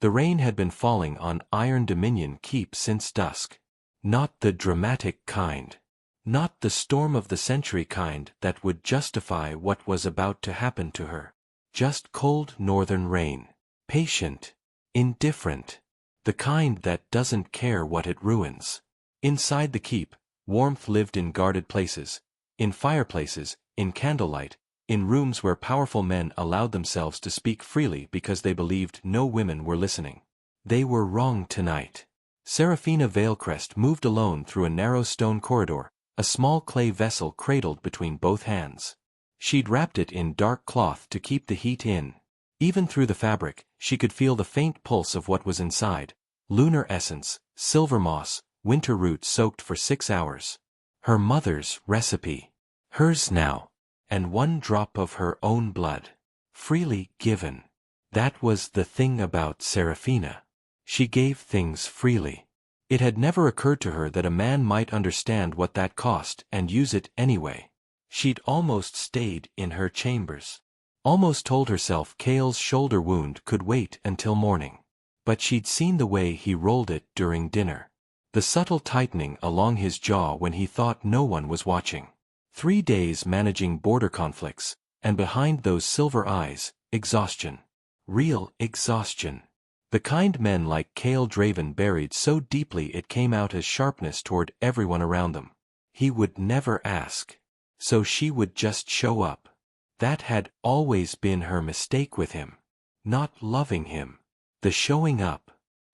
The rain had been falling on Iron Dominion Keep since dusk. Not the dramatic kind. Not the storm of the century kind that would justify what was about to happen to her. Just cold northern rain. Patient. Indifferent. The kind that doesn't care what it ruins. Inside the keep, warmth lived in guarded places, in fireplaces, in candlelight, in rooms where powerful men allowed themselves to speak freely because they believed no women were listening. They were wrong tonight. Seraphina Valecrest moved alone through a narrow stone corridor, a small clay vessel cradled between both hands. She'd wrapped it in dark cloth to keep the heat in. Even through the fabric, she could feel the faint pulse of what was inside. Lunar essence, silver moss, winter root soaked for 6 hours. Her mother's recipe. Hers now. And 1 drop of her own blood. Freely given. That was the thing about Seraphina. She gave things freely. It had never occurred to her that a man might understand what that cost and use it anyway. She'd almost stayed in her chambers. Almost told herself Kael's shoulder wound could wait until morning. But she'd seen the way he rolled it during dinner. The subtle tightening along his jaw when he thought no one was watching. 3 days managing border conflicts, and behind those silver eyes, exhaustion. Real exhaustion. The kind men like Kael Draven buried so deeply it came out as sharpness toward everyone around them. He would never ask. So she would just show up. That had always been her mistake with him. Not loving him. The showing up.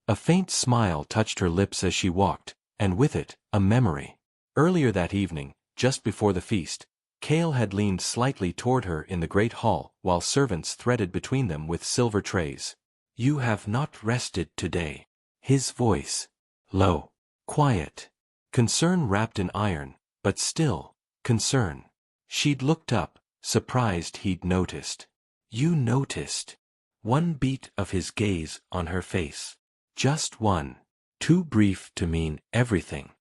A faint smile touched her lips as she walked, and with it, a memory. Earlier that evening, just before the feast, Kael had leaned slightly toward her in the great hall while servants threaded between them with silver trays. "You have not rested today." His voice. Low. Quiet. Concern wrapped in iron, but still, concern. She'd looked up, surprised he'd noticed. "You noticed." 1 beat of his gaze on her face. Just 1. Too brief to mean everything.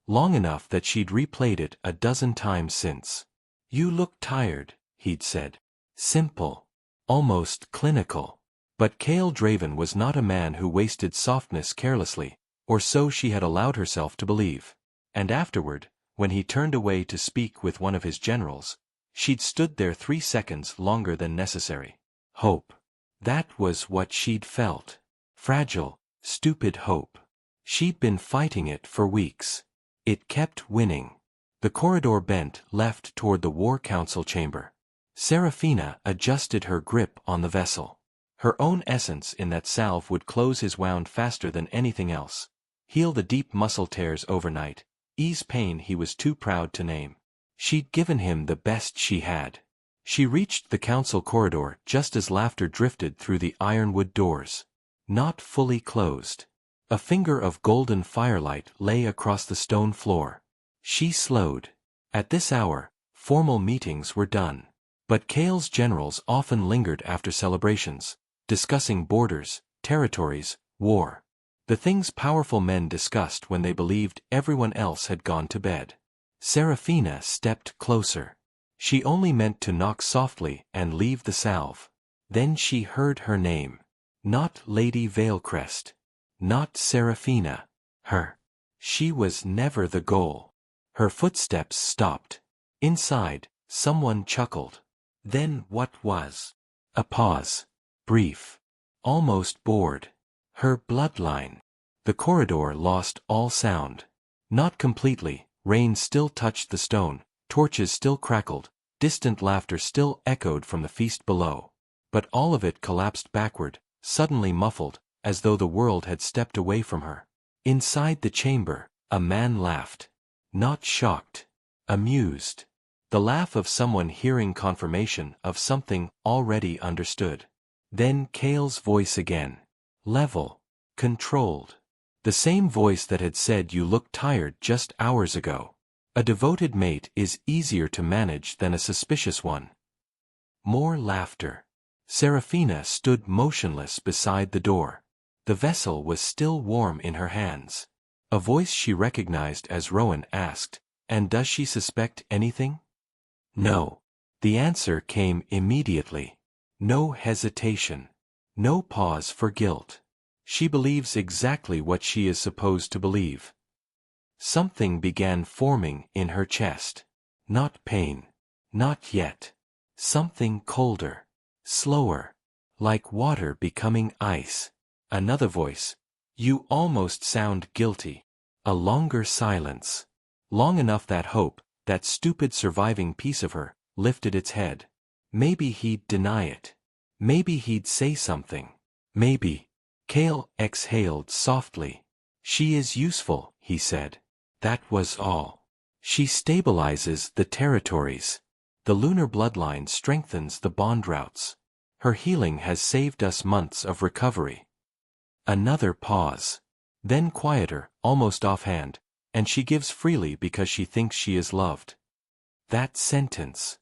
Long enough that she'd replayed it a dozen times since. "You look tired," he'd said. Simple. Almost clinical. But Kael Draven was not a man who wasted softness carelessly, or so she had allowed herself to believe. And afterward, when he turned away to speak with one of his generals, she'd stood there 3 seconds longer than necessary. Hope. That was what she'd felt. Fragile, stupid hope. She'd been fighting it for weeks. It kept winning. The corridor bent left toward the War Council chamber. Seraphina adjusted her grip on the vessel. Her own essence in that salve would close his wound faster than anything else. Heal the deep muscle tears overnight. Ease pain he was too proud to name. She'd given him the best she had. She reached the council corridor just as laughter drifted through the ironwood doors. Not fully closed. A finger of golden firelight lay across the stone floor. She slowed. At this hour, formal meetings were done. But Kael's generals often lingered after celebrations, discussing borders, territories, war. The things powerful men discussed when they believed everyone else had gone to bed. Seraphina stepped closer. She only meant to knock softly and leave the salve. Then she heard her name. Not Lady Valecrest. Not Seraphina. Her. She was never the goal. Her footsteps stopped. Inside, someone chuckled. Then what was? A pause. Brief. Almost bored. Her bloodline. The corridor lost all sound. Not completely. Rain still touched the stone, torches still crackled, distant laughter still echoed from the feast below. But all of it collapsed backward, suddenly muffled, as though the world had stepped away from her. Inside the chamber, a man laughed. Not shocked. Amused. The laugh of someone hearing confirmation of something already understood. Then Kael's voice again. Level. Controlled. The same voice that had said you looked tired just hours ago. A devoted mate is easier to manage than a suspicious one. More laughter. Seraphina stood motionless beside the door. The vessel was still warm in her hands. A voice she recognized as Rowan asked, "And does she suspect anything?" No. The answer came immediately. No hesitation. No pause for guilt. She believes exactly what she is supposed to believe. Something began forming in her chest. Not pain. Not yet. Something colder. Slower. Like water becoming ice. Another voice. You almost sound guilty. A longer silence. Long enough that hope, that stupid surviving piece of her, lifted its head. Maybe he'd deny it. Maybe he'd say something. Maybe. Kael exhaled softly. She is useful, he said. That was all. She stabilizes the territories. The lunar bloodline strengthens the bond routes. Her healing has saved us months of recovery. Another pause. Then quieter, almost offhand, and she gives freely because she thinks she is loved. That sentence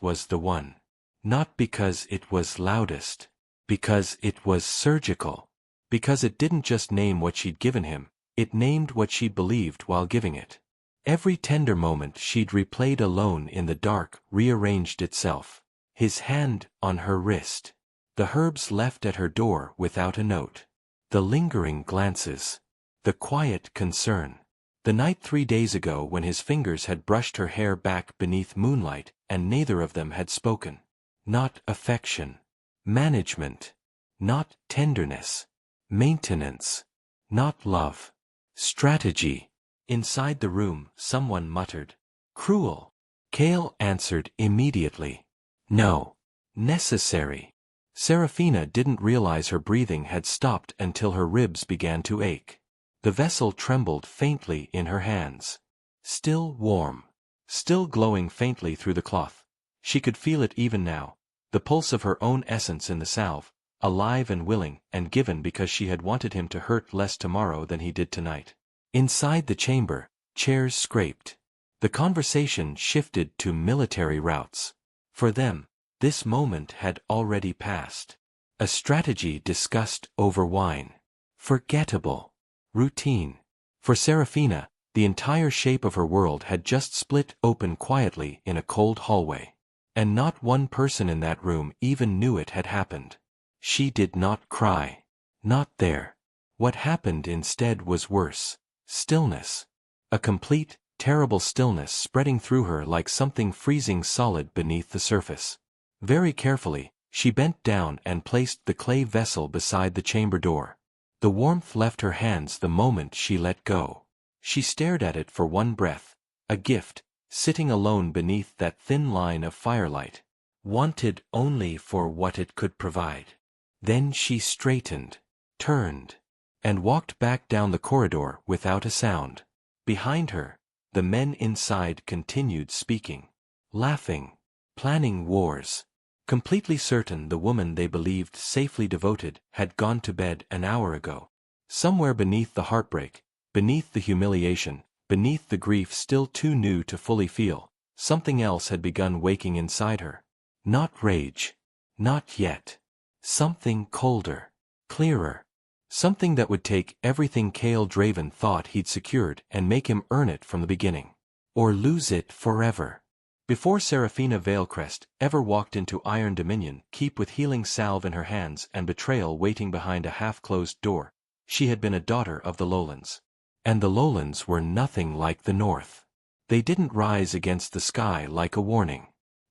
was the one. Not because it was loudest. Because it was surgical. Because it didn't just name what she'd given him, it named what she'd believed while giving it. Every tender moment she'd replayed alone in the dark rearranged itself. His hand on her wrist. The herbs left at her door without a note. The lingering glances. The quiet concern. The night 3 days ago when his fingers had brushed her hair back beneath moonlight and neither of them had spoken. Not affection. Management. Not tenderness. Maintenance. Not love. Strategy. Inside the room, someone muttered. Cruel. Kael answered immediately. No. Necessary. Seraphina didn't realize her breathing had stopped until her ribs began to ache. The vessel trembled faintly in her hands. Still warm. Still glowing faintly through the cloth. She could feel it even now, the pulse of her own essence in the salve, alive and willing and given because she had wanted him to hurt less tomorrow than he did tonight. Inside the chamber, chairs scraped. The conversation shifted to military routes. For them, this moment had already passed. A strategy discussed over wine. Forgettable. Routine. For Seraphina, the entire shape of her world had just split open quietly in a cold hallway. And not one person in that room even knew it had happened. She did not cry. Not there. What happened instead was worse. Stillness. A complete, terrible stillness spreading through her like something freezing solid beneath the surface. Very carefully, she bent down and placed the clay vessel beside the chamber door. The warmth left her hands the moment she let go. She stared at it for one breath, a gift, sitting alone beneath that thin line of firelight, wanted only for what it could provide. Then she straightened, turned, and walked back down the corridor without a sound. Behind her, the men inside continued speaking, laughing, planning wars. Completely certain the woman they believed safely devoted had gone to bed an hour ago. Somewhere beneath the heartbreak, beneath the humiliation, beneath the grief still too new to fully feel, something else had begun waking inside her. Not rage. Not yet. Something colder. Clearer. Something that would take everything Kael Draven thought he'd secured and make him earn it from the beginning. Or lose it forever. Before Seraphina Valecrest ever walked into Iron Dominion, keep with healing salve in her hands and betrayal waiting behind a half-closed door, she had been a daughter of the lowlands. And the lowlands were nothing like the north. They didn't rise against the sky like a warning.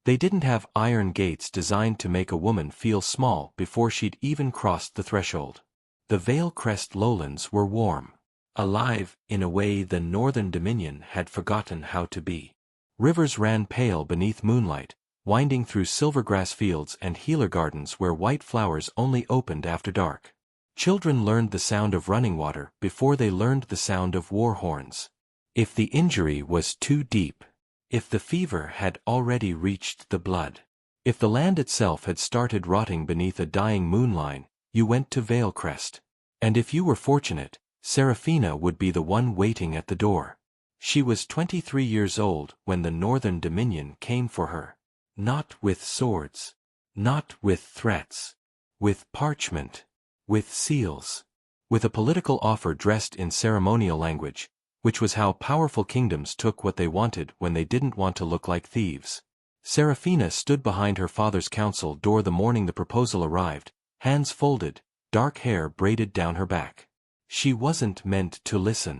They didn't have iron gates designed to make a woman feel small before she'd even crossed the threshold. The Valecrest lowlands were warm. Alive in a way the Northern Dominion had forgotten how to be. Rivers ran pale beneath moonlight, winding through silvergrass fields and healer gardens where white flowers only opened after dark. Children learned the sound of running water before they learned the sound of war horns. If the injury was too deep, if the fever had already reached the blood, if the land itself had started rotting beneath a dying moonline, you went to Valecrest. And if you were fortunate, Seraphina would be the one waiting at the door. She was 23 years old when the Northern Dominion came for her. Not with swords. Not with threats. With parchment. With seals. With a political offer dressed in ceremonial language, which was how powerful kingdoms took what they wanted when they didn't want to look like thieves. Seraphina stood behind her father's council door the morning the proposal arrived, hands folded, dark hair braided down her back. She wasn't meant to listen.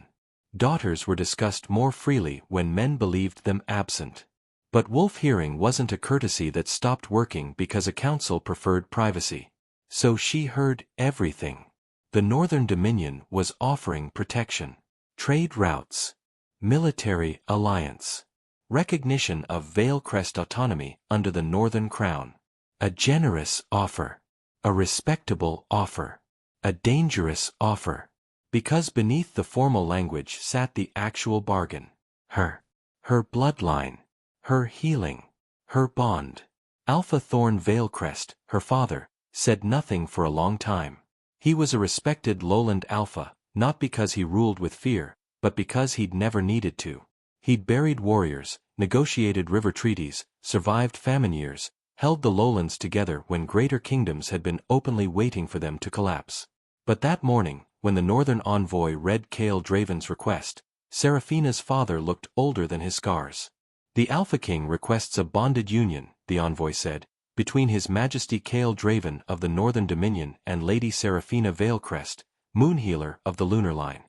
Daughters were discussed more freely when men believed them absent. But wolf hearing wasn't a courtesy that stopped working because a council preferred privacy. So she heard everything. The Northern Dominion was offering protection, trade routes, military alliance, recognition of Valecrest autonomy under the Northern Crown. A generous offer. A respectable offer. A dangerous offer. Because beneath the formal language sat the actual bargain. Her bloodline. Her healing. Her bond. Alpha Thorn Valecrest, her father, said nothing for a long time. He was a respected lowland alpha, not because he ruled with fear, but because he'd never needed to. He'd buried warriors, negotiated river treaties, survived famine years, held the lowlands together when greater kingdoms had been openly waiting for them to collapse. But that morning, when the northern envoy read Kael Draven's request, Seraphina's father looked older than his scars. The Alpha King requests a bonded union, the envoy said, between His Majesty Kael Draven of the Northern Dominion and Lady Seraphina Valecrest, moon healer of the lunar line.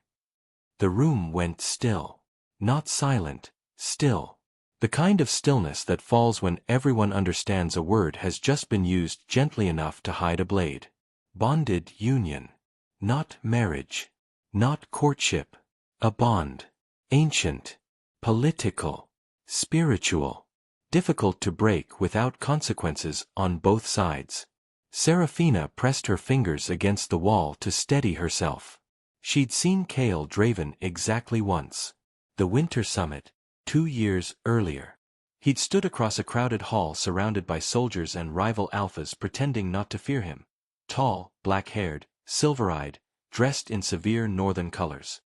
The room went still. Not silent, still. The kind of stillness that falls when everyone understands a word has just been used gently enough to hide a blade. Bonded union. Not marriage. Not courtship. A bond. Ancient. Political. Spiritual. Difficult to break without consequences on both sides. Seraphina pressed her fingers against the wall to steady herself. She'd seen Kael Draven exactly once. The Winter Summit, 2 years earlier. He'd stood across a crowded hall surrounded by soldiers and rival alphas pretending not to fear him. Tall, black-haired, silver-eyed, dressed in severe northern colors.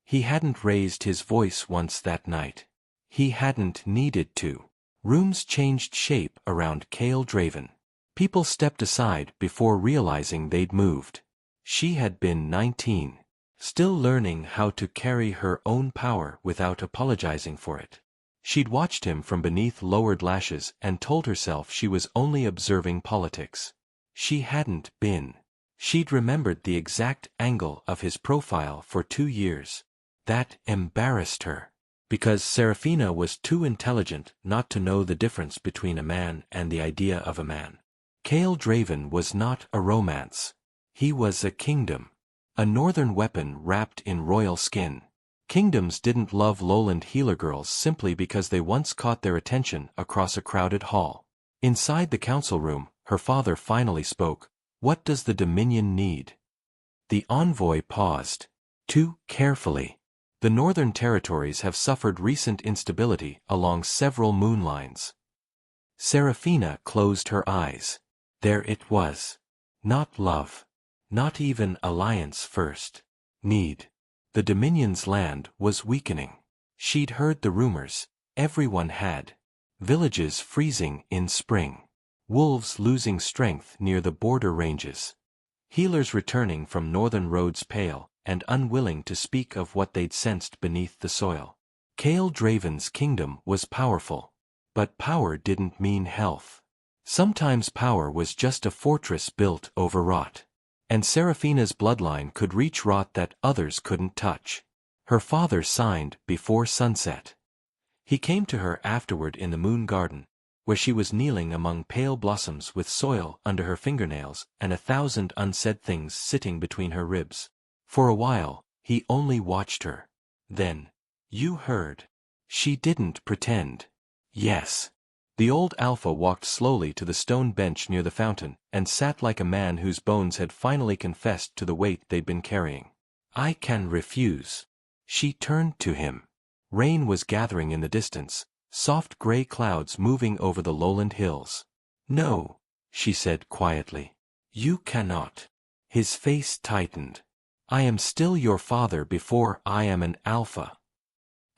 He hadn't raised his voice once that night. He hadn't needed to. Rooms changed shape around Kael Draven. People stepped aside before realizing they'd moved. She had been 19, still learning how to carry her own power without apologizing for it. She'd watched him from beneath lowered lashes and told herself she was only observing politics. She hadn't been. She'd remembered the exact angle of his profile for 2 years. That embarrassed her. Because Seraphina was too intelligent not to know the difference between a man and the idea of a man. Kael Draven was not a romance. He was a kingdom. A northern weapon wrapped in royal skin. Kingdoms didn't love lowland healer girls simply because they once caught their attention across a crowded hall. Inside the council room, her father finally spoke. What does the Dominion need? The envoy paused. Too carefully. The northern territories have suffered recent instability along several moon lines. Seraphina closed her eyes. There it was. Not love. Not even alliance first. Need. The Dominion's land was weakening. She'd heard the rumors. Everyone had. Villages freezing in spring. Wolves losing strength near the border ranges. Healers returning from northern roads pale and unwilling to speak of what they'd sensed beneath the soil. Kael Draven's kingdom was powerful. But power didn't mean health. Sometimes power was just a fortress built over rot. And Seraphina's bloodline could reach rot that others couldn't touch. Her father signed before sunset. He came to her afterward in the moon garden, where she was kneeling among pale blossoms with soil under her fingernails and 1,000 unsaid things sitting between her ribs. For a while, he only watched her. Then, you heard. She didn't pretend. Yes. The old alpha walked slowly to the stone bench near the fountain and sat like a man whose bones had finally confessed to the weight they'd been carrying. I can refuse. She turned to him. Rain was gathering in the distance, soft gray clouds moving over the lowland hills. No, she said quietly. You cannot. His face tightened. I am still your father before I am an alpha.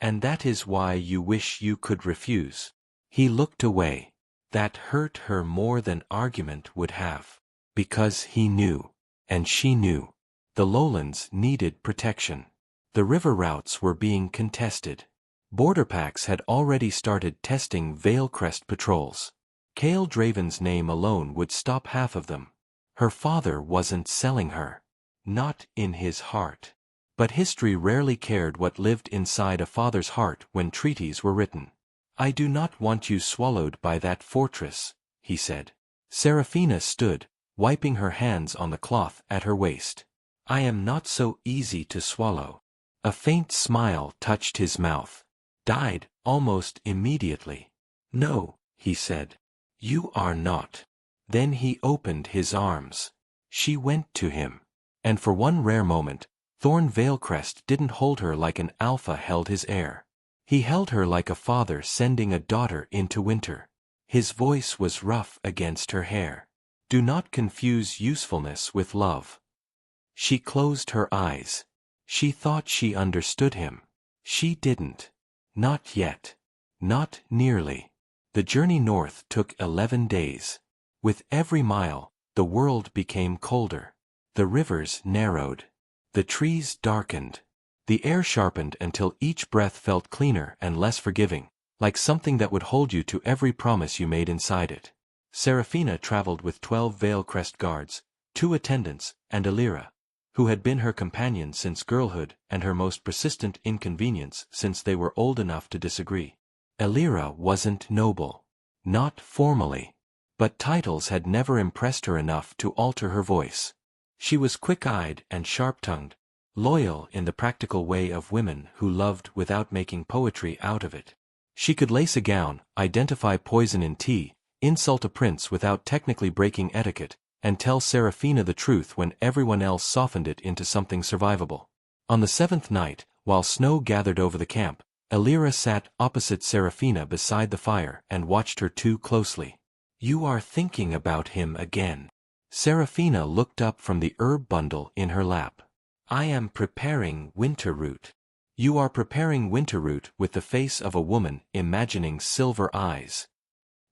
And that is why you wish you could refuse. He looked away. That hurt her more than argument would have. Because he knew. And she knew. The lowlands needed protection. The river routes were being contested. Border packs had already started testing Valecrest patrols. Kael Draven's name alone would stop half of them. Her father wasn't selling her. Not in his heart. But history rarely cared what lived inside a father's heart when treaties were written. "I do not want you swallowed by that fortress," he said. Seraphina stood, wiping her hands on the cloth at her waist. "I am not so easy to swallow." A faint smile touched his mouth. "Died, almost immediately." "No," he said. "You are not." Then he opened his arms. She went to him. And for one rare moment, Thorn Valecrest didn't hold her like an alpha held his heir. He held her like a father sending a daughter into winter. His voice was rough against her hair. "Do not confuse usefulness with love." She closed her eyes. She thought she understood him. She didn't. Not yet. Not nearly. The journey north took 11 days. With every mile, the world became colder. The rivers narrowed. The trees darkened. The air sharpened until each breath felt cleaner and less forgiving, like something that would hold you to every promise you made inside it. Seraphina traveled with 12 Valecrest guards, 2 attendants, and Elira, who had been her companion since girlhood and her most persistent inconvenience since they were old enough to disagree. Elira wasn't noble. Not formally. But titles had never impressed her enough to alter her voice. She was quick-eyed and sharp-tongued, loyal in the practical way of women who loved without making poetry out of it. She could lace a gown, identify poison in tea, insult a prince without technically breaking etiquette, and tell Seraphina the truth when everyone else softened it into something survivable. On the 7th night, while snow gathered over the camp, Elira sat opposite Seraphina beside the fire and watched her too closely. "You are thinking about him again." Seraphina looked up from the herb bundle in her lap. "I am preparing winter root." "You are preparing winter root with the face of a woman imagining silver eyes."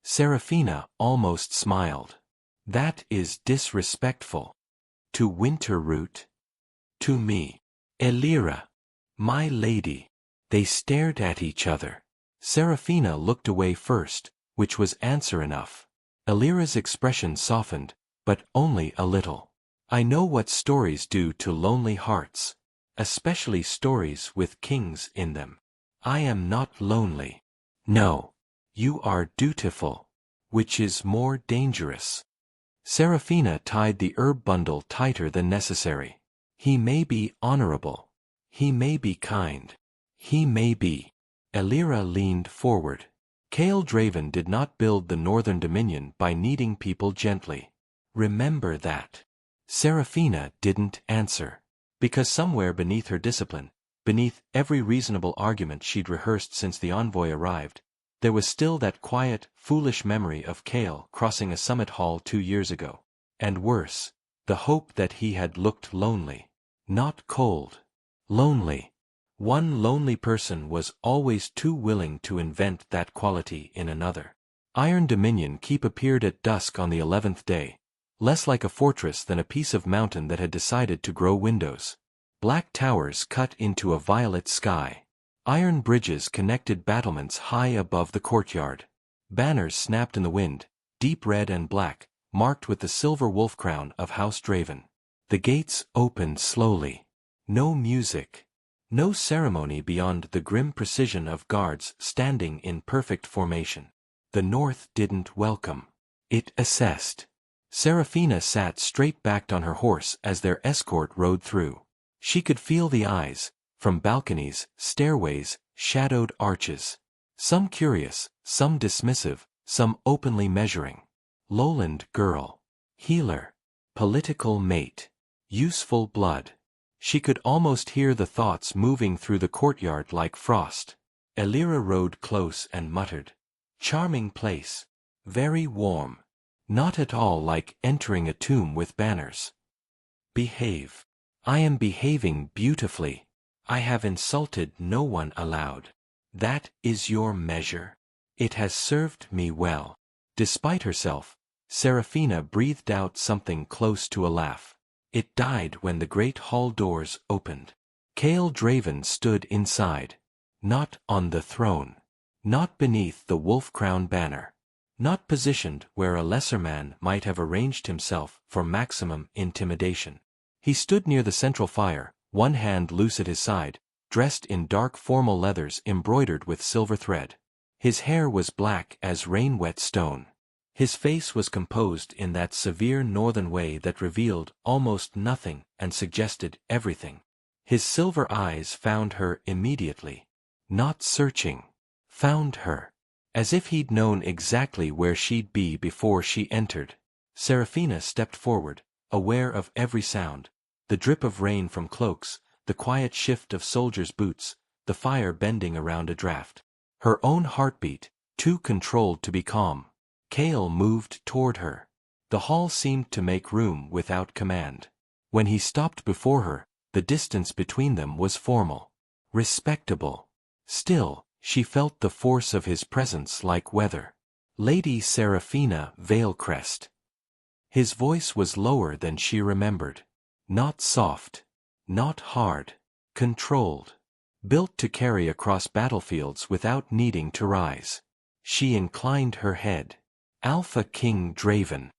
Seraphina almost smiled. "That is disrespectful." "To winter root?" "To me." "Elira." "My lady." They stared at each other. Seraphina looked away first, which was answer enough. Elira's expression softened, but only a little. "I know what stories do to lonely hearts. Especially stories with kings in them. I am not lonely." "No. You are dutiful. Which is more dangerous." Seraphina tied the herb bundle tighter than necessary. "He may be honorable. He may be kind. He may be." Elira leaned forward. Kael Draven did not build the Northern Dominion by kneading people gently. Remember that. Seraphina didn't answer. Because somewhere beneath her discipline, beneath every reasonable argument she'd rehearsed since the envoy arrived, there was still that quiet, foolish memory of Kael crossing a summit hall 2 years ago. And worse, the hope that he had looked lonely. Not cold. Lonely. One lonely person was always too willing to invent that quality in another. Iron Dominion Keep appeared at dusk on the 11th day, less like a fortress than a piece of mountain that had decided to grow windows. Black towers cut into a violet sky. Iron bridges connected battlements high above the courtyard. Banners snapped in the wind, deep red and black, marked with the silver wolf crown of House Draven. The gates opened slowly. No music. No ceremony beyond the grim precision of guards standing in perfect formation. The North didn't welcome. It assessed. Seraphina sat straight-backed on her horse as their escort rode through. She could feel the eyes, from balconies, stairways, shadowed arches. Some curious, some dismissive, some openly measuring. Lowland girl. Healer. Political mate. Useful blood. She could almost hear the thoughts moving through the courtyard like frost. Elira rode close and muttered. "Charming place. Very warm. Not at all like entering a tomb with banners." "Behave." "I am behaving beautifully. I have insulted no one aloud." "That is your measure." "It has served me well." Despite herself, Seraphina breathed out something close to a laugh. It died when the great hall doors opened. Kael Draven stood inside. Not on the throne. Not beneath the wolf crown banner. not positioned where a lesser man might have arranged himself for maximum intimidation. He stood near the central fire, one hand loose at his side, dressed in dark formal leathers embroidered with silver thread. His hair was black as rain-wet stone. His face was composed in that severe northern way that revealed almost nothing and suggested everything. His silver eyes found her immediately. Not searching. Found her. As if he'd known exactly where she'd be before she entered. Seraphina stepped forward, aware of every sound. The drip of rain from cloaks, the quiet shift of soldiers' boots, the fire bending around a draft. Her own heartbeat, too controlled to be calm. Kael moved toward her. The hall seemed to make room without command. When he stopped before her, the distance between them was formal. Respectable. Still, she felt the force of his presence like weather. Lady Seraphina Valecrest. His voice was lower than she remembered. Not soft. Not hard. Controlled. Built to carry across battlefields without needing to rise. She inclined her head. Alpha King Draven.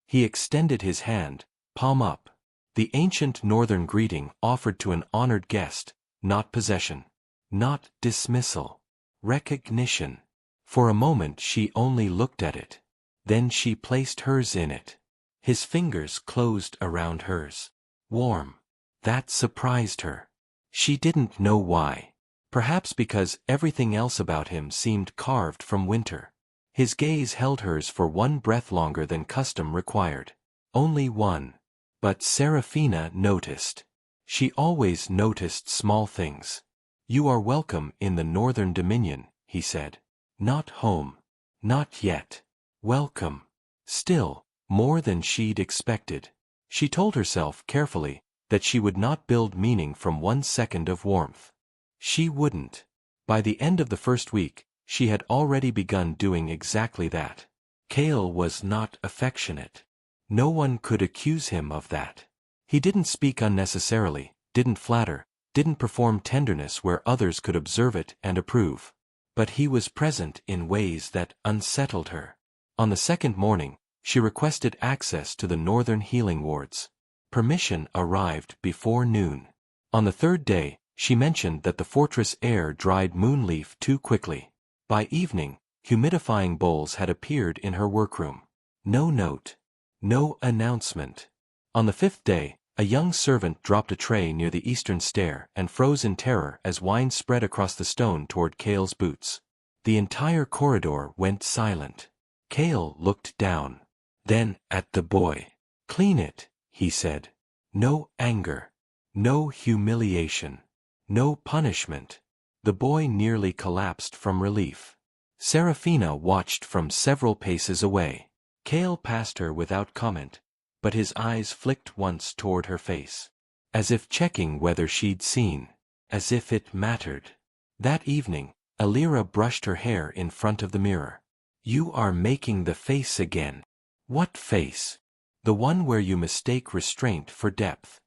He extended his hand, palm up. The ancient northern greeting offered to an honored guest, not possession. Not dismissal. Recognition. For a moment she only looked at it. Then she placed hers in it. His fingers closed around hers. Warm. That surprised her. She didn't know why. Perhaps because everything else about him seemed carved from winter. His gaze held hers for one breath longer than custom required. Only one. But Seraphina noticed. She always noticed small things. You are welcome in the Northern Dominion, he said. Not home. Not yet. Welcome. Still, more than she'd expected. She told herself carefully that she would not build meaning from 1 second of warmth. She wouldn't. By the end of the first week, she had already begun doing exactly that. Kael was not affectionate. No one could accuse him of that. He didn't speak unnecessarily, didn't flatter, didn't perform tenderness where others could observe it and approve. But he was present in ways that unsettled her. On the second morning, she requested access to the northern healing wards. Permission arrived before noon. On the third day, she mentioned that the fortress air dried moonleaf too quickly. By evening, humidifying bowls had appeared in her workroom. No note. No announcement. On the fifth day, a young servant dropped a tray near the eastern stair and froze in terror as wine spread across the stone toward Kael's boots. The entire corridor went silent. Kael looked down. Then, at the boy. Clean it, he said. No anger. No humiliation. No punishment. The boy nearly collapsed from relief. Seraphina watched from several paces away. Kael passed her without comment, but his eyes flicked once toward her face. As if checking whether she'd seen. As if it mattered. That evening, Alira brushed her hair in front of the mirror. You are making the face again. What face? The one where you mistake restraint for depth.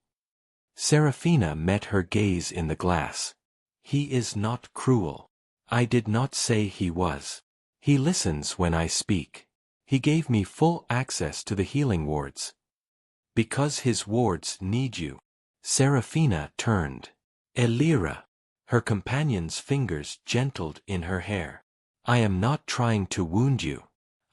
Seraphina met her gaze in the glass. He is not cruel. I did not say he was. He listens when I speak. He gave me full access to the healing wards. Because his wards need you. Seraphina turned. Alira. Her companion's fingers gentled in her hair. I am not trying to wound you.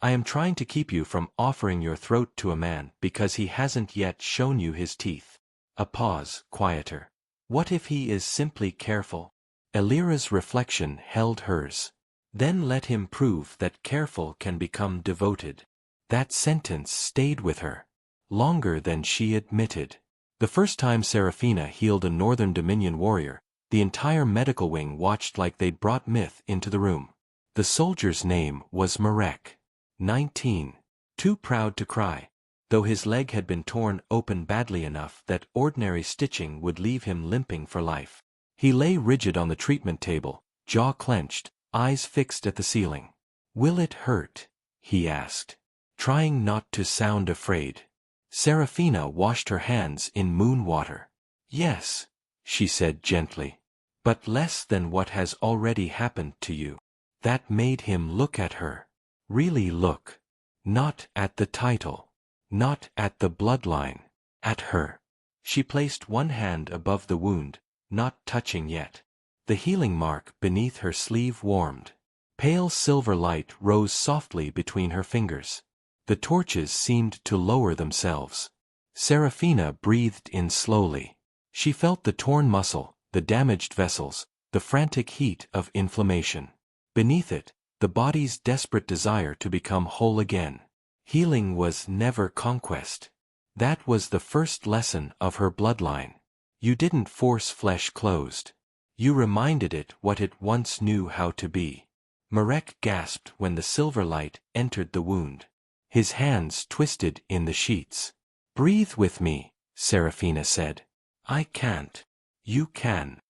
I am trying to keep you from offering your throat to a man because he hasn't yet shown you his teeth. A pause, quieter. What if he is simply careful? Alira's reflection held hers. Then let him prove that careful can become devoted. That sentence stayed with her. Longer than she admitted. The first time Seraphina healed a Northern Dominion warrior, the entire medical wing watched like they'd brought myth into the room. The soldier's name was Marek. 19. Too proud to cry, though his leg had been torn open badly enough that ordinary stitching would leave him limping for life. He lay rigid on the treatment table, jaw clenched, eyes fixed at the ceiling. Will it hurt? He asked, trying not to sound afraid. Seraphina washed her hands in moon water. Yes, she said gently. But less than what has already happened to you. That made him look at her. Really look. Not at the title. Not at the bloodline. At her. She placed one hand above the wound, not touching yet. The healing mark beneath her sleeve warmed. Pale silver light rose softly between her fingers. The torches seemed to lower themselves. Seraphina breathed in slowly. She felt the torn muscle, the damaged vessels, the frantic heat of inflammation. Beneath it, the body's desperate desire to become whole again. Healing was never conquest. That was the first lesson of her bloodline. You didn't force flesh closed. You reminded it what it once knew how to be. Marek gasped when the silver light entered the wound. His hands twisted in the sheets. "Breathe with me," Seraphina said. "I can't. You can.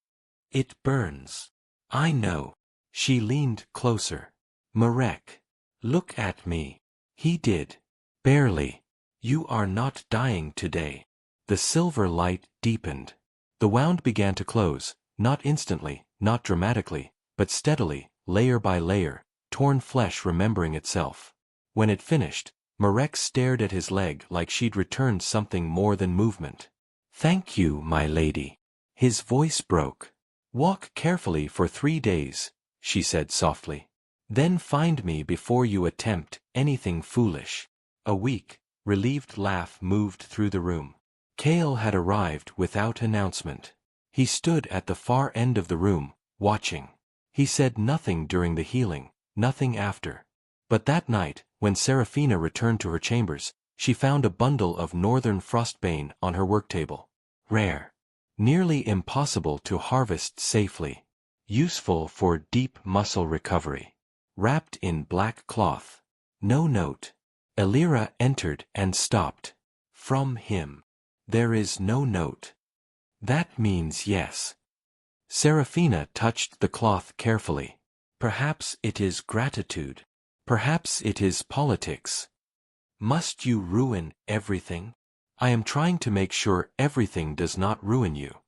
It burns. I know." She leaned closer. "Marek, look at me." He did. "Barely. You are not dying today." The silver light deepened. The wound began to close, not instantly, not dramatically, but steadily, layer by layer, torn flesh remembering itself. When it finished, Marek stared at his leg like she'd returned something more than movement. "Thank you, my lady." His voice broke. "Walk carefully for 3 days," she said softly. "Then find me before you attempt anything foolish." A weak, relieved laugh moved through the room. Kael had arrived without announcement. He stood at the far end of the room, watching. He said nothing during the healing, nothing after. But that night, when Seraphina returned to her chambers, she found a bundle of northern frostbane on her work table. Rare. Nearly impossible to harvest safely. Useful for deep muscle recovery. Wrapped in black cloth. No note. Elira entered and stopped. "From him. There is no note." "That means yes." Seraphina touched the cloth carefully. "Perhaps it is gratitude. Perhaps it is politics." "Must you ruin everything?" "I am trying to make sure everything does not ruin you."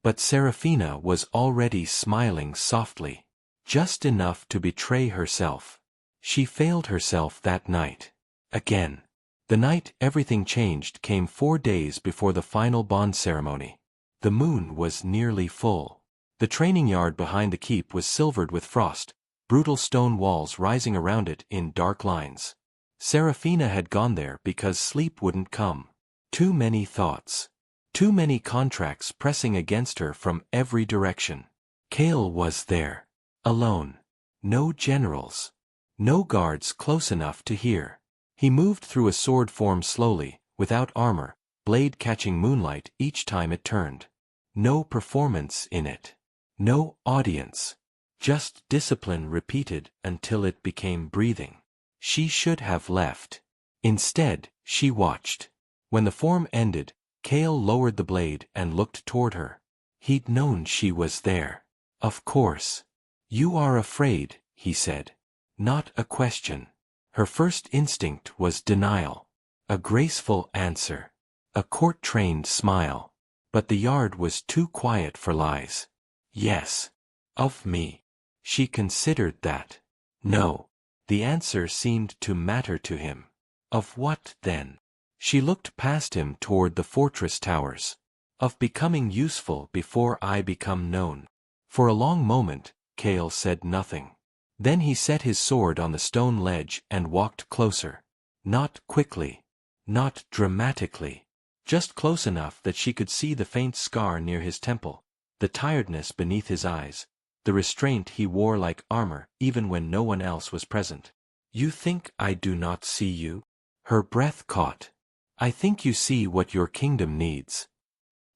But Seraphina was already smiling softly. Just enough to betray herself. She failed herself that night. Again. The night everything changed came 4 days before the final bond ceremony. The moon was nearly full. The training yard behind the keep was silvered with frost, brutal stone walls rising around it in dark lines. Seraphina had gone there because sleep wouldn't come. Too many thoughts. Too many contracts pressing against her from every direction. Kael was there. Alone. No generals. No guards close enough to hear. He moved through a sword form slowly, without armor, blade catching moonlight each time it turned. No performance in it. No audience. Just discipline repeated until it became breathing. She should have left. Instead, she watched. When the form ended, Kael lowered the blade and looked toward her. He'd known she was there. "Of course. You are afraid," he said. Not a question. Her first instinct was denial. A graceful answer. A court-trained smile. But the yard was too quiet for lies. "Yes." "Of me." She considered that. "No." The answer seemed to matter to him. "Of what, then?" She looked past him toward the fortress towers. "Of becoming useful before I become known." For a long moment, Kael said nothing. Then he set his sword on the stone ledge and walked closer. Not quickly. Not dramatically. Just close enough that she could see the faint scar near his temple, the tiredness beneath his eyes, the restraint he wore like armor even when no one else was present. "You think I do not see you?" Her breath caught. "I think you see what your kingdom needs."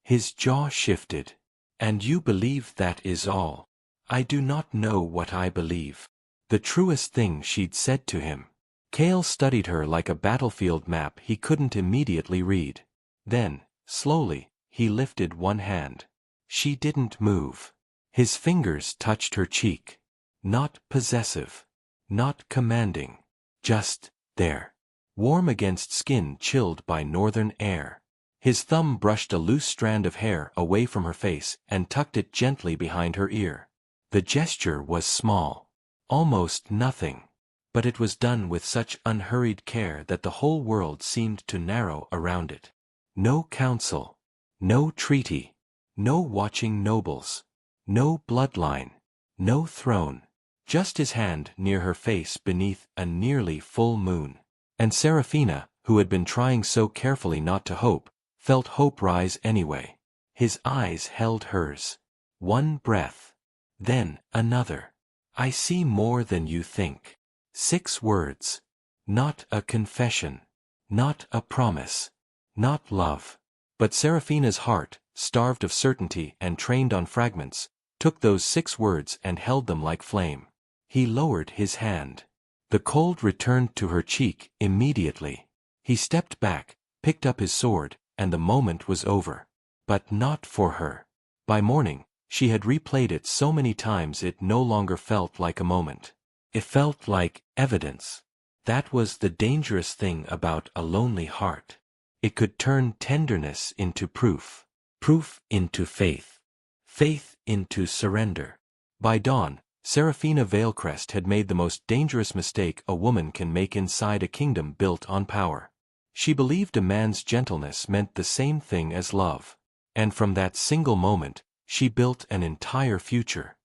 His jaw shifted. "And you believe that is all?" "I do not know what I believe." The truest thing she'd said to him. Kael studied her like a battlefield map he couldn't immediately read. Then, slowly, he lifted one hand. She didn't move. His fingers touched her cheek. Not possessive. Not commanding. Just there. Warm against skin chilled by northern air. His thumb brushed a loose strand of hair away from her face and tucked it gently behind her ear. The gesture was small. Almost nothing. but it was done with such unhurried care that the whole world seemed to narrow around it. No council, no treaty, no watching nobles, no bloodline, no throne, just his hand near her face beneath a nearly full moon. And Seraphina, who had been trying so carefully not to hope, felt hope rise anyway. His eyes held hers. One breath. Then another. I see more than you think. 6 words. Not a confession. Not a promise. Not love. But Seraphina's heart, starved of certainty and trained on fragments, took those 6 words and held them like flame. He lowered his hand. The cold returned to her cheek immediately. He stepped back, picked up his sword, and the moment was over. But not for her. By morning, she had replayed it so many times it no longer felt like a moment. It felt like evidence. That was the dangerous thing about a lonely heart. It could turn tenderness into proof. Proof into faith. Faith into surrender. By dawn, Seraphina Valecrest had made the most dangerous mistake a woman can make inside a kingdom built on power. She believed a man's gentleness meant the same thing as love. And from that single moment, she built an entire future.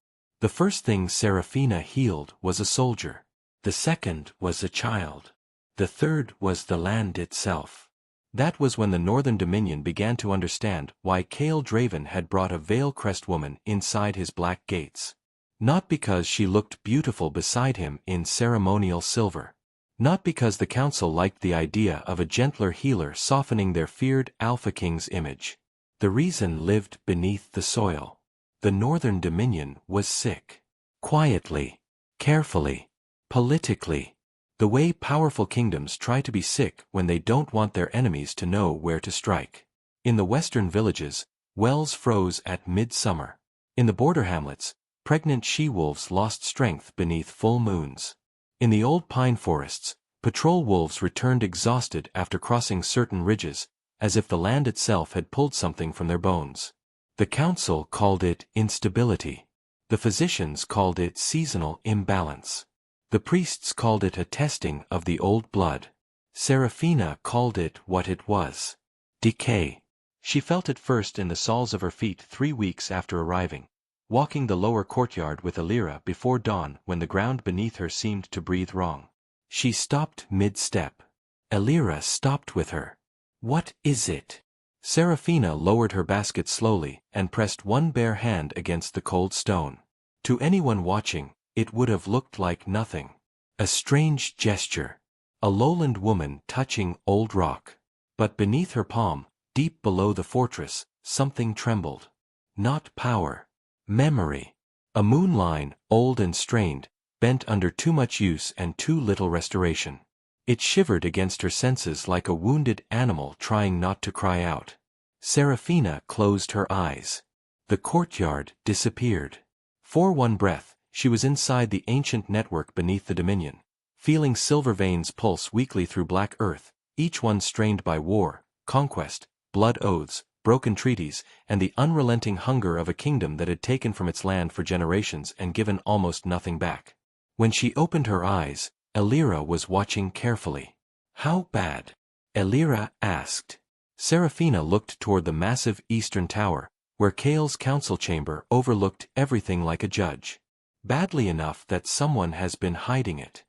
The first thing Seraphina healed was a soldier. The second was a child. The third was the land itself. That was when the Northern Dominion began to understand why Kael Draven had brought a Valecrest woman inside his black gates. Not because she looked beautiful beside him in ceremonial silver. Not because the council liked the idea of a gentler healer softening their feared Alpha King's image. The reason lived beneath the soil. The Northern Dominion was sick. Quietly. Carefully. Politically. The way powerful kingdoms try to be sick when they don't want their enemies to know where to strike. In the western villages, wells froze at midsummer. In the border hamlets, pregnant she-wolves lost strength beneath full moons. In the old pine forests, patrol wolves returned exhausted after crossing certain ridges, as if the land itself had pulled something from their bones. The council called it instability. The physicians called it seasonal imbalance. The priests called it a testing of the old blood. Seraphina called it what it was. Decay. She felt it first in the soles of her feet 3 weeks after arriving, walking the lower courtyard with Elira before dawn when the ground beneath her seemed to breathe wrong. She stopped mid-step. Elira stopped with her. What is it? Seraphina lowered her basket slowly and pressed one bare hand against the cold stone. To anyone watching, it would have looked like nothing. A strange gesture. A lowland woman touching old rock. But beneath her palm, deep below the fortress, something trembled. Not power. Memory. A moon line, old and strained, bent under too much use and too little restoration. It shivered against her senses like a wounded animal trying not to cry out. Seraphina closed her eyes. The courtyard disappeared. For one breath, she was inside the ancient network beneath the Dominion, feeling silver veins pulse weakly through black earth, each one strained by war, conquest, blood oaths, broken treaties, and the unrelenting hunger of a kingdom that had taken from its land for generations and given almost nothing back. When she opened her eyes, Elira was watching carefully. How bad? Elira asked. Seraphina looked toward the massive eastern tower, where Kael's council chamber overlooked everything like a judge. Badly enough that someone has been hiding it.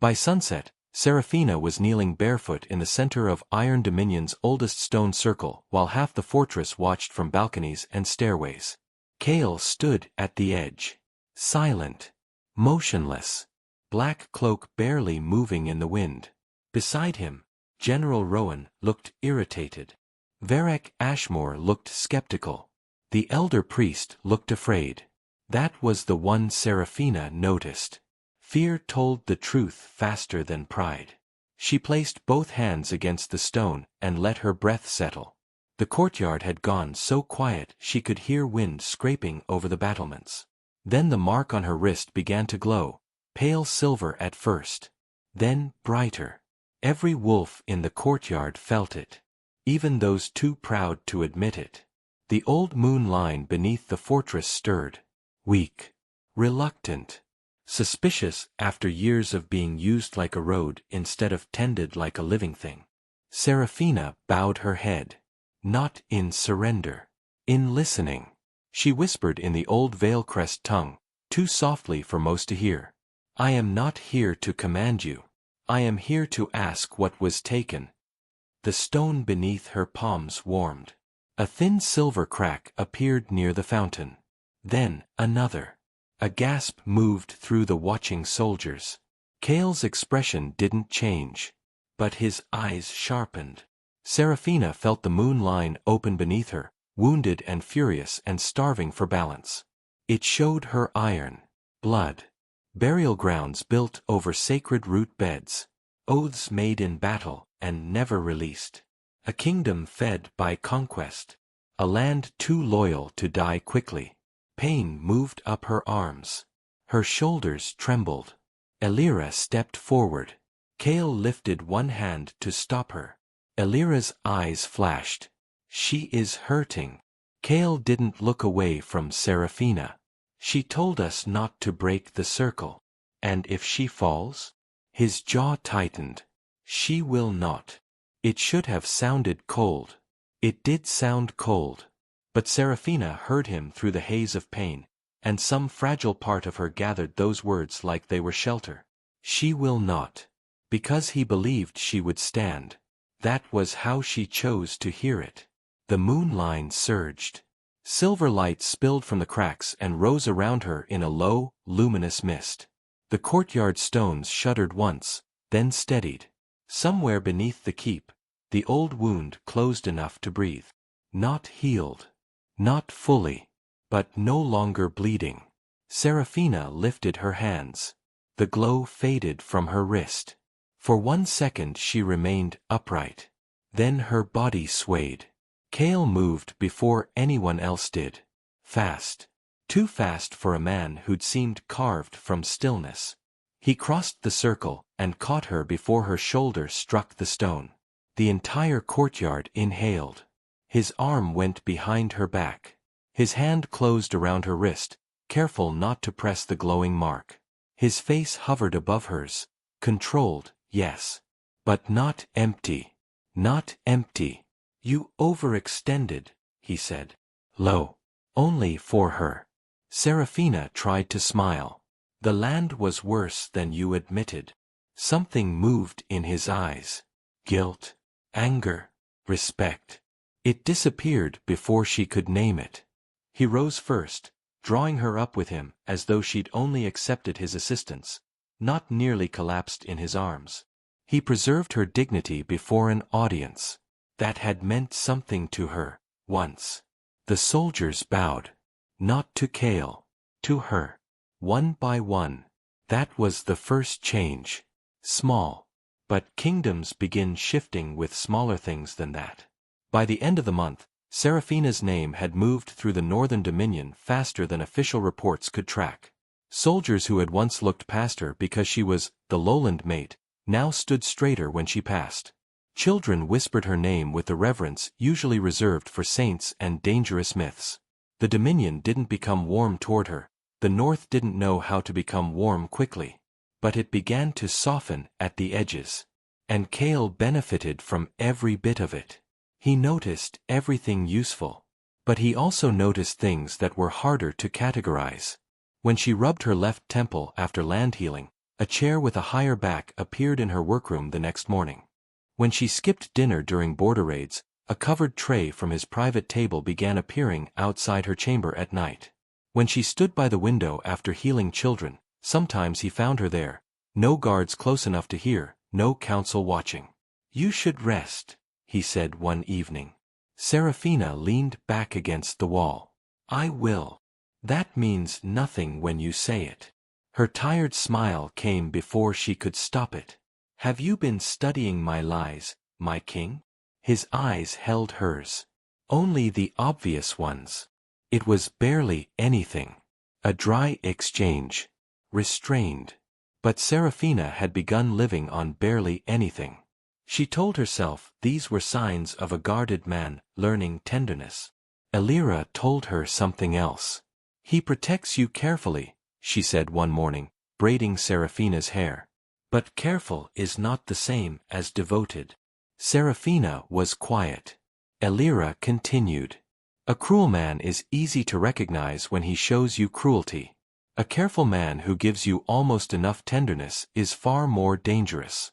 By sunset, Seraphina was kneeling barefoot in the center of Iron Dominion's oldest stone circle while half the fortress watched from balconies and stairways. Kael stood at the edge. Silent. Motionless. Black cloak barely moving in the wind. Beside him, General Rowan looked irritated. Varek Ashmore looked skeptical. The elder priest looked afraid. That was the one Seraphina noticed. Fear told the truth faster than pride. She placed both hands against the stone and let her breath settle. The courtyard had gone so quiet she could hear wind scraping over the battlements. Then the mark on her wrist began to glow, pale silver at first. Then brighter. Every wolf in the courtyard felt it. Even those too proud to admit it. The old moon line beneath the fortress stirred. Weak. Reluctant. Suspicious after years of being used like a road instead of tended like a living thing. Seraphina bowed her head. Not in surrender. In listening. She whispered in the old Valecrest tongue, too softly for most to hear. I am not here to command you. I am here to ask what was taken. The stone beneath her palms warmed. A thin silver crack appeared near the fountain. Then, another. A gasp moved through the watching soldiers. Kael's expression didn't change. But his eyes sharpened. Seraphina felt the moon line open beneath her, wounded and furious and starving for balance. It showed her iron. Blood. Burial grounds built over sacred root beds. Oaths made in battle and never released. A kingdom fed by conquest. A land too loyal to die quickly. Pain moved up her arms. Her shoulders trembled. Elira stepped forward. Kael lifted one hand to stop her. Elira's eyes flashed. She is hurting. Kael didn't look away from Seraphina. She told us not to break the circle. And if she falls? His jaw tightened. She will not. It should have sounded cold. It did sound cold. But Seraphina heard him through the haze of pain, and some fragile part of her gathered those words like they were shelter. She will not. Because he believed she would stand. That was how she chose to hear it. The moonline surged. Silver light spilled from the cracks and rose around her in a low, luminous mist. The courtyard stones shuddered once, then steadied. Somewhere beneath the keep, the old wound closed enough to breathe. Not healed. Not fully. But no longer bleeding. Seraphina lifted her hands. The glow faded from her wrist. For 1 second she remained upright. Then her body swayed. Kael moved before anyone else did. Fast. Too fast for a man who'd seemed carved from stillness. He crossed the circle and caught her before her shoulder struck the stone. The entire courtyard inhaled. His arm went behind her back. His hand closed around her wrist, careful not to press the glowing mark. His face hovered above hers, controlled, yes. But not empty. Not empty. You overextended, he said. Low. Only for her. Seraphina tried to smile. The land was worse than you admitted. Something moved in his eyes. Guilt. Anger. Respect. It disappeared before she could name it. He rose first, drawing her up with him as though she'd only accepted his assistance, not nearly collapsed in his arms. He preserved her dignity before an audience. That had meant something to her, once. The soldiers bowed. Not to Kael. To her. One by one. That was the first change. Small. But kingdoms begin shifting with smaller things than that. By the end of the month, Seraphina's name had moved through the Northern Dominion faster than official reports could track. Soldiers who had once looked past her because she was the lowland mate, now stood straighter when she passed. Children whispered her name with the reverence usually reserved for saints and dangerous myths. The Dominion didn't become warm toward her. The North didn't know how to become warm quickly. But it began to soften at the edges. And Kael benefited from every bit of it. He noticed everything useful. But he also noticed things that were harder to categorize. When she rubbed her left temple after land healing, a chair with a higher back appeared in her workroom the next morning. When she skipped dinner during border raids, a covered tray from his private table began appearing outside her chamber at night. When she stood by the window after healing children, sometimes he found her there, no guards close enough to hear, no council watching. You should rest, he said one evening. Seraphina leaned back against the wall. I will. That means nothing when you say it. Her tired smile came before she could stop it. Have you been studying my lies, my king? His eyes held hers. Only the obvious ones. It was barely anything. A dry exchange. Restrained. But Seraphina had begun living on barely anything. She told herself these were signs of a guarded man learning tenderness. Elira told her something else. He protects you carefully, she said one morning, braiding Seraphina's hair. But careful is not the same as devoted. Seraphina was quiet. Elira continued. A cruel man is easy to recognize when he shows you cruelty. A careful man who gives you almost enough tenderness is far more dangerous.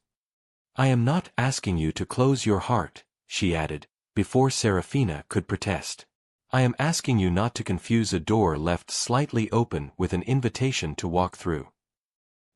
I am not asking you to close your heart, she added, before Seraphina could protest. I am asking you not to confuse a door left slightly open with an invitation to walk through.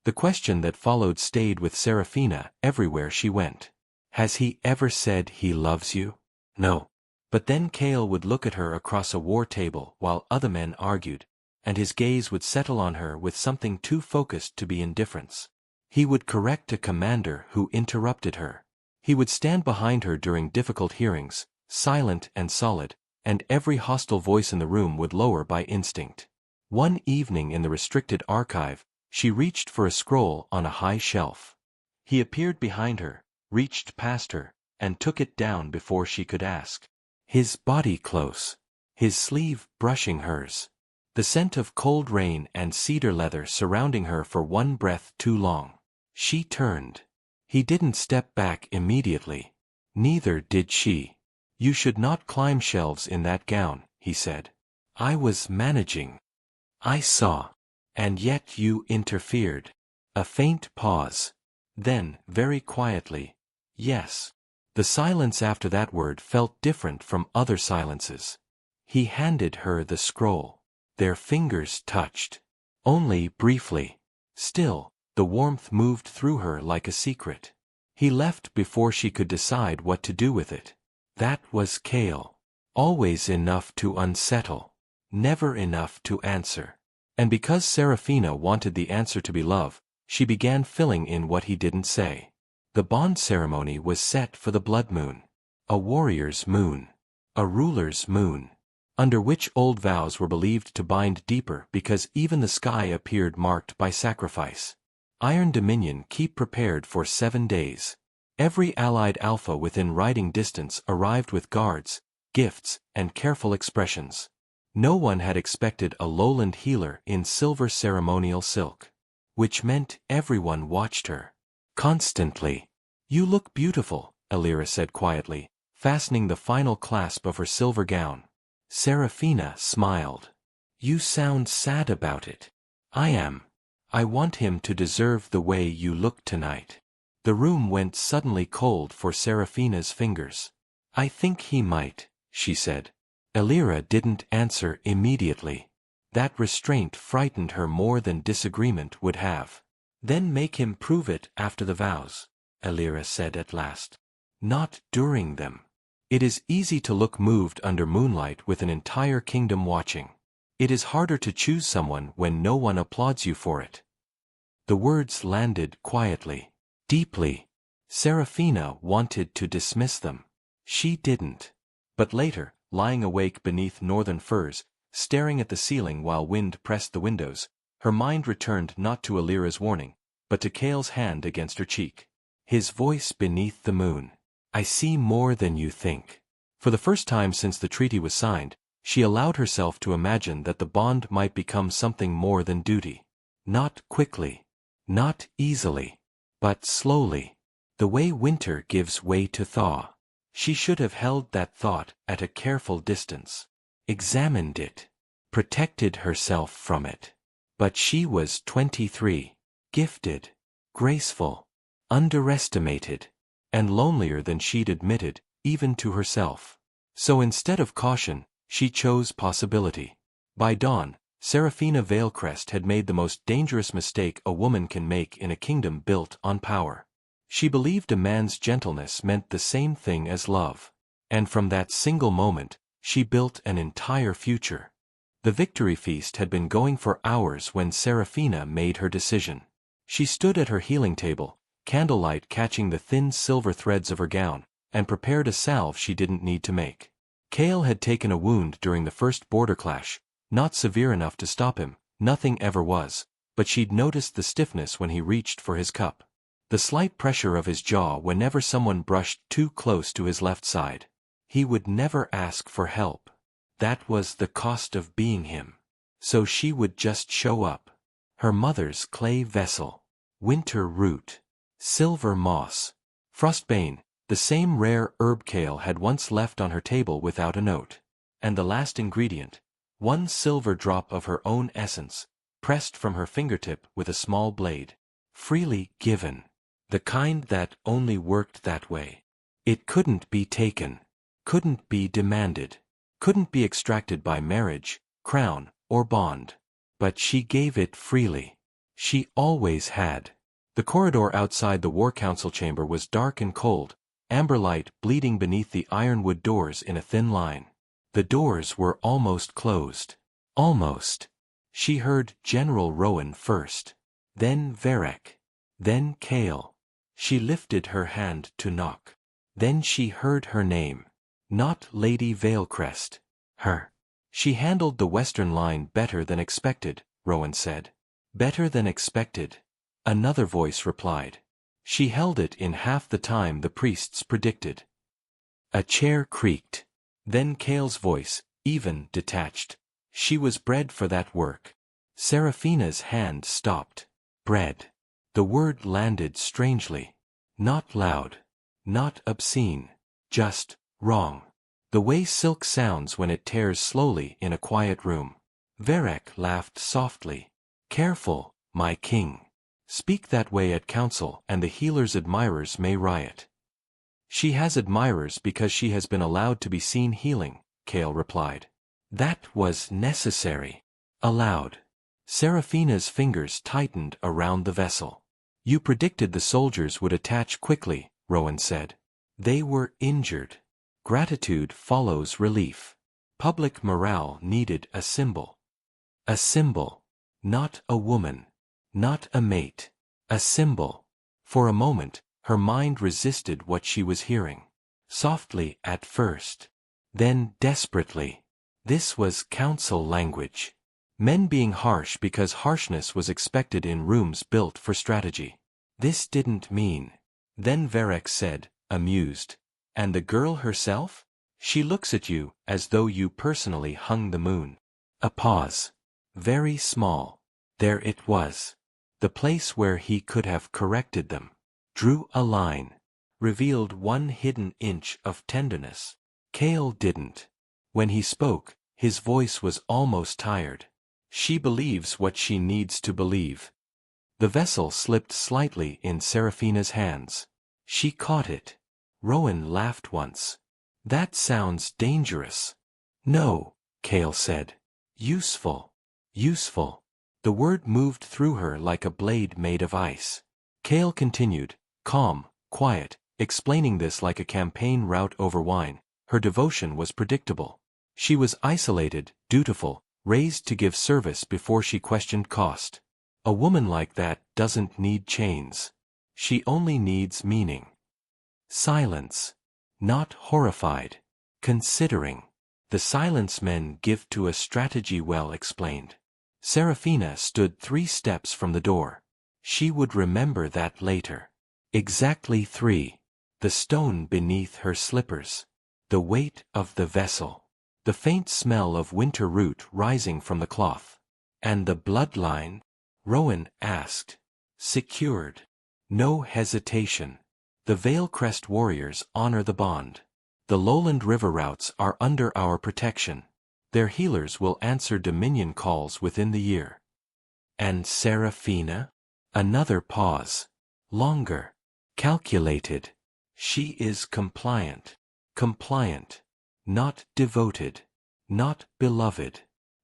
The question that followed stayed with Seraphina everywhere she went. Has he ever said he loves you? No. But then Kael would look at her across a war table while other men argued, and his gaze would settle on her with something too focused to be indifference. He would correct a commander who interrupted her. He would stand behind her during difficult hearings, silent and solid, and every hostile voice in the room would lower by instinct. One evening in the restricted archive, she reached for a scroll on a high shelf. He appeared behind her, reached past her, and took it down before she could ask. His body close, his sleeve brushing hers. The scent of cold rain and cedar leather surrounding her for one breath too long. She turned. He didn't step back immediately. Neither did she. You should not climb shelves in that gown, he said. I was managing. I saw. And yet you interfered. A faint pause. Then, very quietly, yes. The silence after that word felt different from other silences. He handed her the scroll. Their fingers touched. Only briefly. Still, the warmth moved through her like a secret. He left before she could decide what to do with it. That was Kael. Always enough to unsettle. Never enough to answer. And because Seraphina wanted the answer to be love, she began filling in what he didn't say. The bond ceremony was set for the blood moon. A warrior's moon. A ruler's moon. Under which old vows were believed to bind deeper because even the sky appeared marked by sacrifice. Iron Dominion keep prepared for 7 days. Every allied alpha within riding distance arrived with guards, gifts, and careful expressions. No one had expected a lowland healer in silver ceremonial silk. Which meant everyone watched her. Constantly. You look beautiful, Elira said quietly, fastening the final clasp of her silver gown. Seraphina smiled. You sound sad about it. I am. I want him to deserve the way you look tonight. The room went suddenly cold for Seraphina's fingers. I think he might, she said. Elira didn't answer immediately. That restraint frightened her more than disagreement would have. Then make him prove it after the vows, Elira said at last. Not during them. It is easy to look moved under moonlight with an entire kingdom watching. It is harder to choose someone when no one applauds you for it. The words landed quietly, deeply. Seraphina wanted to dismiss them. She didn't. But later, lying awake beneath northern firs, staring at the ceiling while wind pressed the windows, her mind returned not to Elira's warning, but to Kael's hand against her cheek. His voice beneath the moon. I see more than you think. For the first time since the treaty was signed, she allowed herself to imagine that the bond might become something more than duty. Not quickly. Not easily. But slowly. The way winter gives way to thaw. She should have held that thought at a careful distance. Examined it. Protected herself from it. But she was 23. Gifted. Graceful. Underestimated. And lonelier than she'd admitted, even to herself. So instead of caution, she chose possibility. By dawn, Seraphina Valecrest had made the most dangerous mistake a woman can make in a kingdom built on power. She believed a man's gentleness meant the same thing as love. And from that single moment, she built an entire future. The victory feast had been going for hours when Seraphina made her decision. She stood at her healing table, candlelight catching the thin silver threads of her gown, and prepared a salve she didn't need to make. Kael had taken a wound during the first border clash, not severe enough to stop him, nothing ever was, but she'd noticed the stiffness when he reached for his cup. The slight pressure of his jaw whenever someone brushed too close to his left side. He would never ask for help. That was the cost of being him. So she would just show up. Her mother's clay vessel. Winter root. Silver moss. Frostbane, the same rare herb Kael had once left on her table without a note. And the last ingredient, one silver drop of her own essence, pressed from her fingertip with a small blade. Freely given. The kind that only worked that way. It couldn't be taken. Couldn't be demanded. Couldn't be extracted by marriage, crown, or bond. But she gave it freely. She always had. The corridor outside the War Council chamber was dark and cold, amber light bleeding beneath the ironwood doors in a thin line. The doors were almost closed. Almost. She heard General Rowan first. Then Varek. Then Kael. She lifted her hand to knock. Then she heard her name. Not Lady Valecrest. Her. She handled the western line better than expected, Rowan said. Better than expected. Another voice replied. She held it in half the time the priests predicted. A chair creaked. Then Kael's voice, even, detached. She was bred for that work. Seraphina's hand stopped. Bred. The word landed strangely. Not loud. Not obscene. Just wrong. The way silk sounds when it tears slowly in a quiet room. Varek laughed softly. Careful, my king. Speak that way at council and the healer's admirers may riot. She has admirers because she has been allowed to be seen healing, Kael replied. That was necessary. Allowed. Seraphina's fingers tightened around the vessel. You predicted the soldiers would attach quickly, Rowan said. They were injured. Gratitude follows relief. Public morale needed a symbol. A symbol. Not a woman. Not a mate. A symbol. For a moment, her mind resisted what she was hearing. Softly at first. Then desperately. This was council language. Men being harsh because harshness was expected in rooms built for strategy. This didn't mean. Then Varek said, amused. And the girl herself? She looks at you as though you personally hung the moon. A pause. Very small. There it was. The place where he could have corrected them. Drew a line. Revealed one hidden inch of tenderness. Kael didn't. When he spoke, his voice was almost tired. She believes what she needs to believe. The vessel slipped slightly in Seraphina's hands. She caught it. Rowan laughed once. That sounds dangerous. No, Kael said. Useful. Useful. The word moved through her like a blade made of ice. Kael continued, calm, quiet, explaining this like a campaign route over wine. Her devotion was predictable. She was isolated, dutiful, raised to give service before she questioned cost. A woman like that doesn't need chains. She only needs meaning. Silence. Not horrified. Considering. The silence men give to a strategy well explained. Seraphina stood 3 steps from the door. She would remember that later. Exactly 3. The stone beneath her slippers. The weight of the vessel. The faint smell of winter root rising from the cloth. And the bloodline? Rowan asked. Secured. No hesitation. The Valecrest warriors honor the bond. The lowland river routes are under our protection. Their healers will answer Dominion calls within the year. And Seraphina? Another pause. Longer. Calculated. She is compliant. Compliant. Not devoted. Not beloved.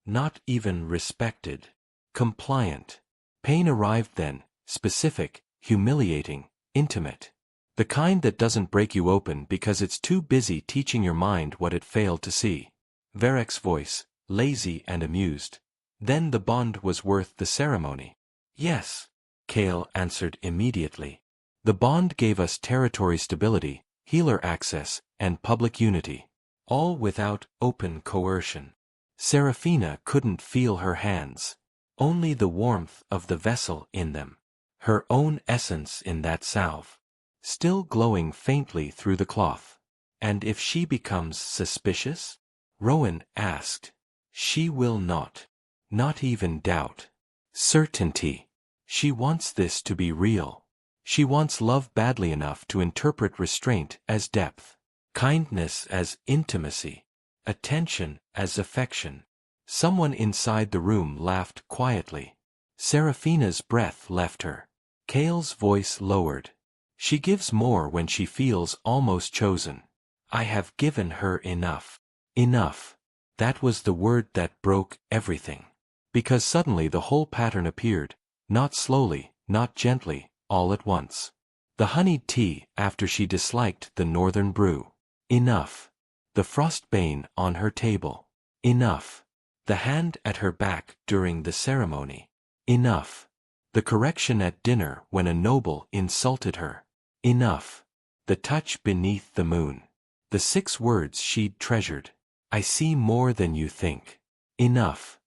Not even respected. Compliant. Pain arrived then, specific, humiliating, intimate. The kind that doesn't break you open because it's too busy teaching your mind what it failed to see. Varek's voice, lazy and amused. Then the bond was worth the ceremony. Yes, Kael answered immediately. The bond gave us territory stability, healer access, and public unity. All without open coercion. Seraphina couldn't feel her hands. Only the warmth of the vessel in them. Her own essence in that salve. Still glowing faintly through the cloth. And if she becomes suspicious? Rowan asked. She will not. Not even doubt. Certainty. She wants this to be real. She wants love badly enough to interpret restraint as depth, kindness as intimacy, attention as affection. Someone inside the room laughed quietly. Seraphina's breath left her. Kael's voice lowered. She gives more when she feels almost chosen. I have given her enough. Enough. That was the word that broke everything. Because suddenly the whole pattern appeared, not slowly, not gently, all at once. The honeyed tea after she disliked the northern brew. Enough. The frostbane on her table. Enough. The hand at her back during the ceremony. Enough. The correction at dinner when a noble insulted her. Enough. The touch beneath the moon. The 6 words she'd treasured. I see more than you think. Enough.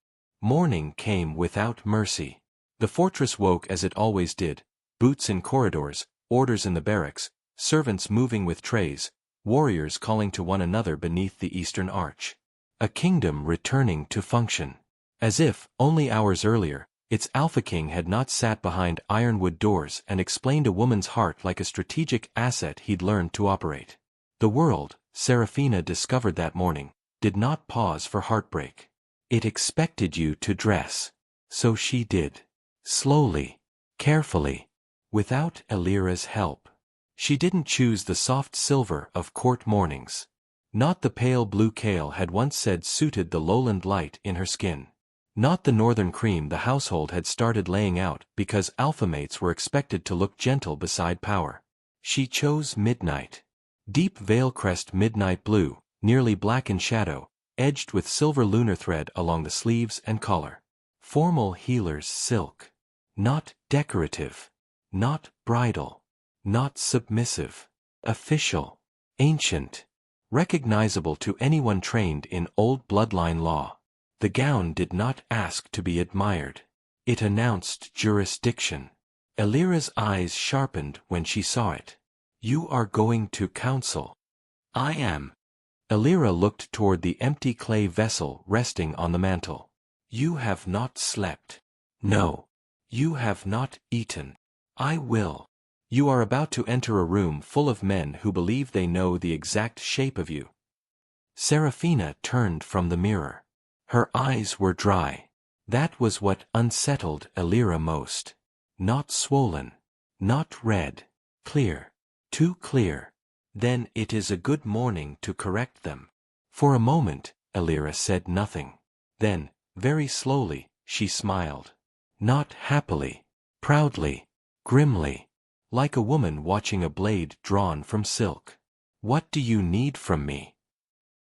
Morning came without mercy. The fortress woke as it always did, boots in corridors, orders in the barracks, servants moving with trays, warriors calling to one another beneath the eastern arch. A kingdom returning to function. As if, only hours earlier, its Alpha King had not sat behind ironwood doors and explained a woman's heart like a strategic asset he'd learned to operate. The world, Seraphina discovered that morning, did not pause for heartbreak. It expected you to dress. So she did. Slowly. Carefully. Without Elira's help. She didn't choose the soft silver of court mornings. Not the pale blue Kael had once said suited the lowland light in her skin. Not the northern cream the household had started laying out because alphamates were expected to look gentle beside power. She chose midnight. Deep Valecrest midnight blue, nearly black in shadow, edged with silver lunar thread along the sleeves and collar. Formal healer's silk. Not decorative. Not bridal. Not submissive. Official. Ancient. Recognizable to anyone trained in old bloodline law. The gown did not ask to be admired. It announced jurisdiction. Elira's eyes sharpened when she saw it. You are going to council. I am. Elira looked toward the empty clay vessel resting on the mantel. You have not slept. No. You have not eaten. I will. You are about to enter a room full of men who believe they know the exact shape of you. Seraphina turned from the mirror. Her eyes were dry. That was what unsettled Elira most. Not swollen. Not red. Clear. Too clear. Then it is a good morning to correct them. For a moment, Elira said nothing. Then, very slowly, she smiled. Not happily. Proudly. Grimly. Like a woman watching a blade drawn from silk. What do you need from me?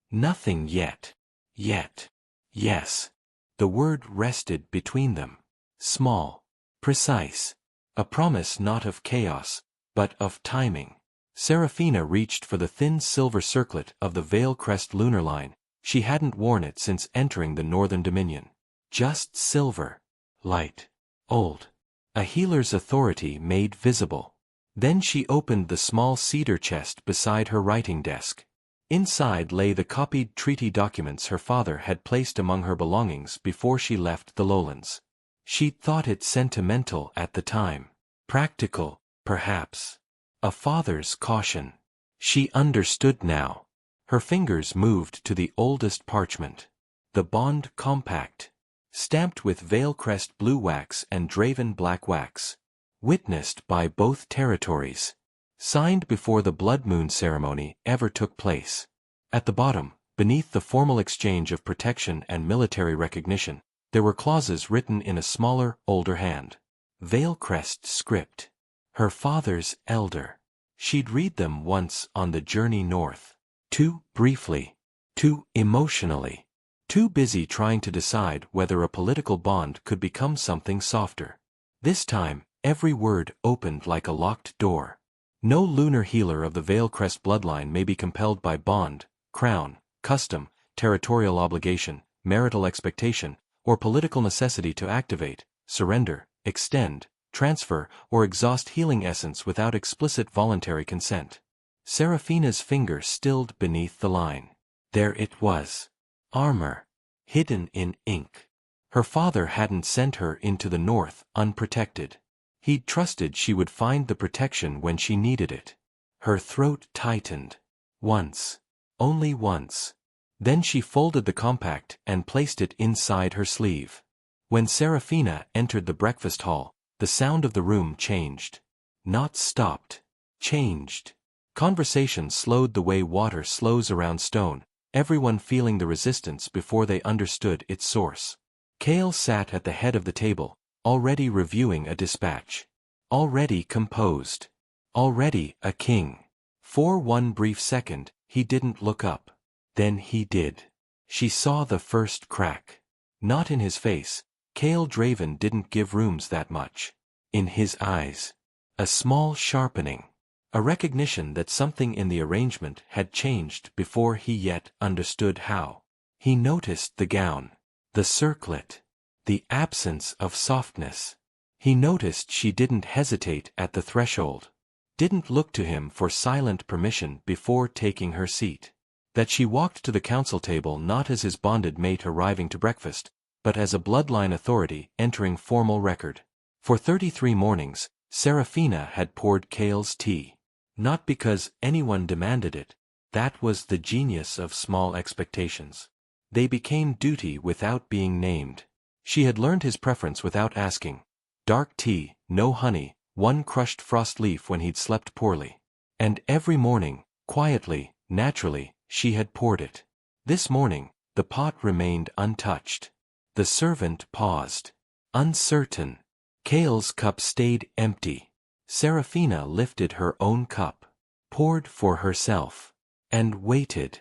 Nothing yet. Yet. Yes. The word rested between them. Small. Precise. A promise not of chaos, but of timing. Seraphina reached for the thin silver circlet of the Valecrest lunar line. She hadn't worn it since entering the Northern Dominion. Just silver. Light. Old. A healer's authority made visible. Then she opened the small cedar chest beside her writing desk. Inside lay the copied treaty documents her father had placed among her belongings before she left the lowlands. She'd thought it sentimental at the time. Practical, perhaps. A father's caution. She understood now. Her fingers moved to the oldest parchment. The bond compact. Stamped with Valecrest blue wax and Draven black wax. Witnessed by both territories. Signed before the blood moon ceremony ever took place. At the bottom, beneath the formal exchange of protection and military recognition, there were clauses written in a smaller, older hand. Valecrest script. Her father's elder. She'd read them once on the journey north. Too briefly. Too emotionally. Too busy trying to decide whether a political bond could become something softer. This time, every word opened like a locked door. No lunar healer of the Valecrest bloodline may be compelled by bond, crown, custom, territorial obligation, marital expectation, or political necessity to activate, surrender, extend, transfer, or exhaust healing essence without explicit voluntary consent. Seraphina's finger stilled beneath the line. There it was. Armor. Hidden in ink. Her father hadn't sent her into the north unprotected. He'd trusted she would find the protection when she needed it. Her throat tightened. Once. Only once. Then she folded the compact and placed it inside her sleeve. When Seraphina entered the breakfast hall, the sound of the room changed. Not stopped. Changed. Conversation slowed the way water slows around stone, everyone feeling the resistance before they understood its source. Kael sat at the head of the table, already reviewing a dispatch. Already composed. Already a king. For one brief second, he didn't look up. Then he did. She saw the first crack. Not in his face. Kael Draven didn't give rooms that much. In his eyes. A small sharpening. A recognition that something in the arrangement had changed before he yet understood how. He noticed the gown. The circlet. The absence of softness. He noticed she didn't hesitate at the threshold. Didn't look to him for silent permission before taking her seat. That she walked to the council table not as his bonded mate arriving to breakfast, but as a bloodline authority entering formal record. For 33 mornings, Seraphina had poured Kael's tea. Not because anyone demanded it. That was the genius of small expectations. They became duty without being named. She had learned his preference without asking. Dark tea, no honey, one crushed frost leaf when he'd slept poorly. And every morning, quietly, naturally, she had poured it. This morning, the pot remained untouched. The servant paused. Uncertain. Kael's cup stayed empty. Seraphina lifted her own cup. Poured for herself. And waited.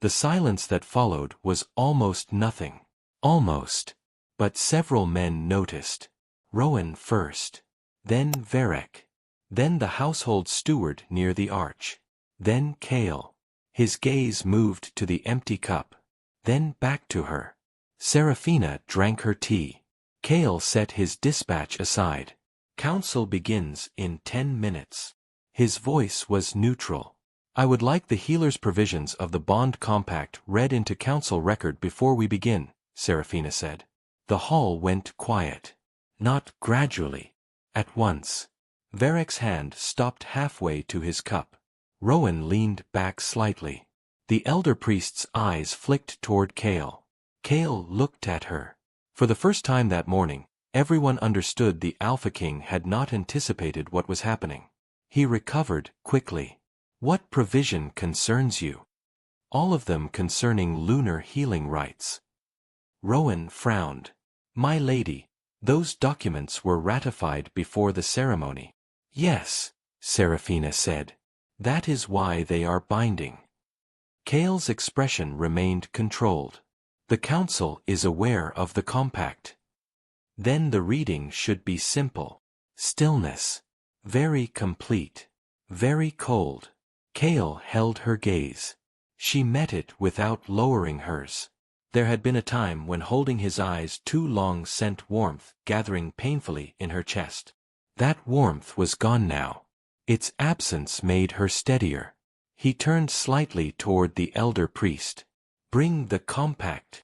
The silence that followed was almost nothing. Almost. But several men noticed. Rowan first. Then Varric. Then the household steward near the arch. Then Kael. His gaze moved to the empty cup. Then back to her. Seraphina drank her tea. Kael set his dispatch aside. Council begins in 10 minutes. His voice was neutral. I would like the healer's provisions of the bond compact read into council record before we begin, Seraphina said. The hall went quiet. Not gradually. At once. Varric's hand stopped halfway to his cup. Rowan leaned back slightly. The elder priest's eyes flicked toward Kael. Kael looked at her. For the first time that morning, everyone understood the Alpha King had not anticipated what was happening. He recovered quickly. What provision concerns you? All of them concerning lunar healing rites. Rowan frowned. My lady, those documents were ratified before the ceremony. Yes, Seraphina said. That is why they are binding. Kael's expression remained controlled. The council is aware of the compact. Then the reading should be simple. Stillness. Very complete. Very cold. Kael held her gaze. She met it without lowering hers. There had been a time when holding his eyes too long sent warmth gathering painfully in her chest. That warmth was gone now. Its absence made her steadier. He turned slightly toward the elder priest. Bring the compact.